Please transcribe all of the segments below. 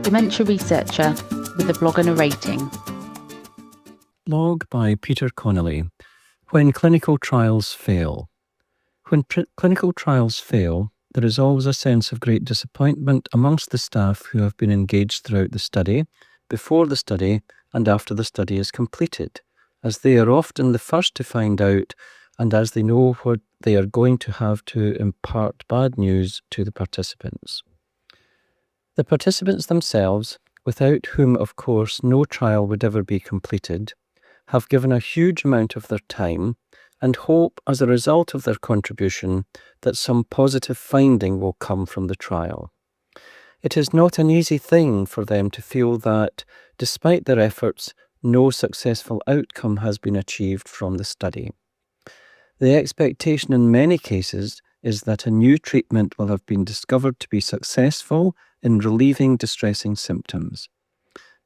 Dementia Researcher with a blog and a rating. Blog by Peter Connelly. When clinical trials fail. When clinical trials fail, there is always a sense of great disappointment amongst the staff who have been engaged throughout the study, before the study, and after the study is completed, as they are often the first to find out and as they know what they are going to have to impart bad news to the participants. The participants themselves, without whom of course no trial would ever be completed, have given a huge amount of their time and hope as a result of their contribution that some positive finding will come from the trial. It is not an easy thing for them to feel that, despite their efforts, no successful outcome has been achieved from the study. The expectation in many cases is that a new treatment will have been discovered to be successful in relieving distressing symptoms.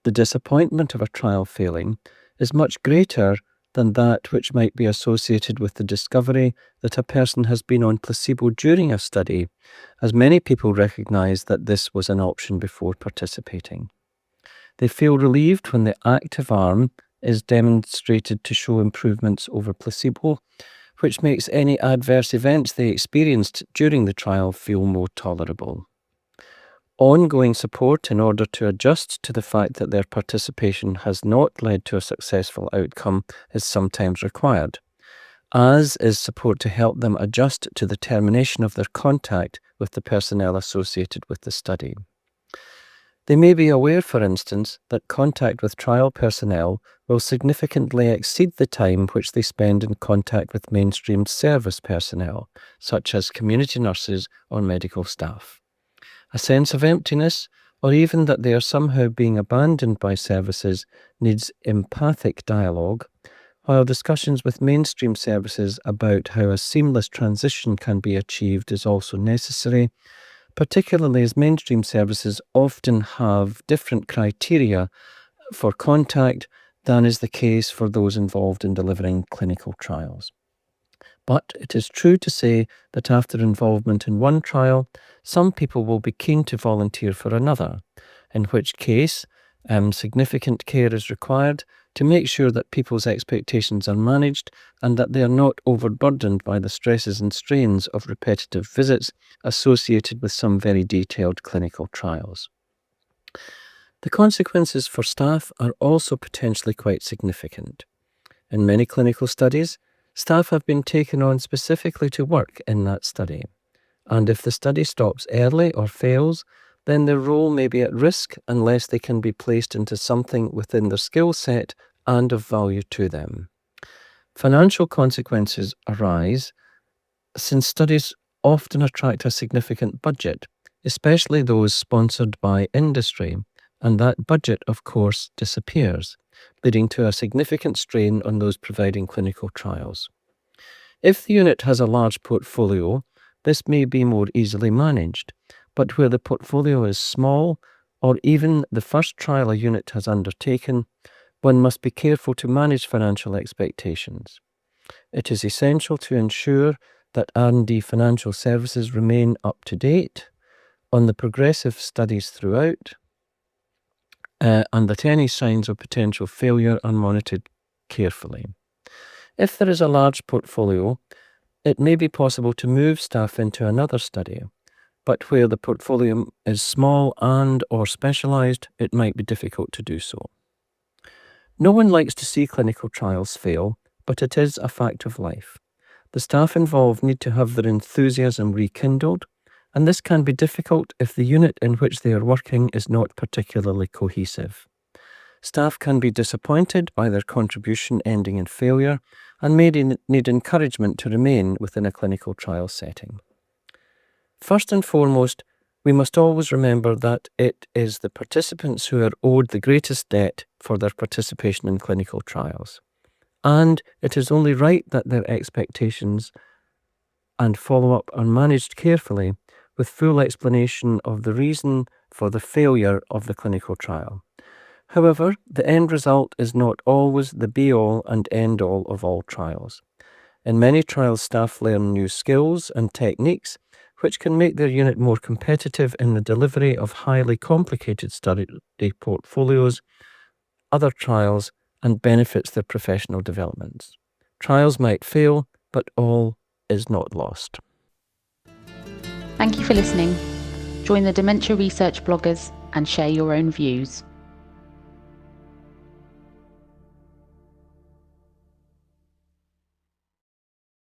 The disappointment of a trial failing is much greater than that which might be associated with the discovery that a person has been on placebo during a study, as many people recognize that this was an option before participating. They feel relieved when the active arm is demonstrated to show improvements over placebo, which makes any adverse events they experienced during the trial feel more tolerable. Ongoing support in order to adjust to the fact that their participation has not led to a successful outcome is sometimes required, as is support to help them adjust to the termination of their contact with the personnel associated with the study. They may be aware, for instance, that contact with trial personnel will significantly exceed the time which they spend in contact with mainstream service personnel, such as community nurses or medical staff. A sense of emptiness, or even that they are somehow being abandoned by services, needs empathic dialogue, while discussions with mainstream services about how a seamless transition can be achieved is also necessary, particularly as mainstream services often have different criteria for contact than is the case for those involved in delivering clinical trials. But it is true to say that after involvement in one trial, some people will be keen to volunteer for another, in which case significant care is required to make sure that people's expectations are managed and that they are not overburdened by the stresses and strains of repetitive visits associated with some very detailed clinical trials. The consequences for staff are also potentially quite significant. In many clinical studies, staff have been taken on specifically to work in that study, and if the study stops early or fails, then their role may be at risk unless they can be placed into something within their skill set and of value to them. Financial consequences arise since studies often attract a significant budget, especially those sponsored by industry, and that budget, of course, disappears, leading to a significant strain on those providing clinical trials. If the unit has a large portfolio, this may be more easily managed, but where the portfolio is small, or even the first trial a unit has undertaken, one must be careful to manage financial expectations. It is essential to ensure that R&D financial services remain up to date on the progressive studies throughout, and that any signs of potential failure are monitored carefully. If there is a large portfolio, it may be possible to move staff into another study, but where the portfolio is small and or specialized, it might be difficult to do so. No one likes to see clinical trials fail, but it is a fact of life. The staff involved need to have their enthusiasm rekindled, and this can be difficult if the unit in which they are working is not particularly cohesive. Staff can be disappointed by their contribution ending in failure and may need encouragement to remain within a clinical trial setting. First and foremost, we must always remember that it is the participants who are owed the greatest debt for their participation in clinical trials, and it is only right that their expectations and follow-up are managed carefully with full explanation of the reason for the failure of the clinical trial. However, the end result is not always the be-all and end-all of all trials. In many trials, staff learn new skills and techniques which can make their unit more competitive in the delivery of highly complicated study portfolios, other trials, and benefits their professional developments. Trials might fail, but all is not lost. Thank you for listening. Join the Dementia Research bloggers and share your own views.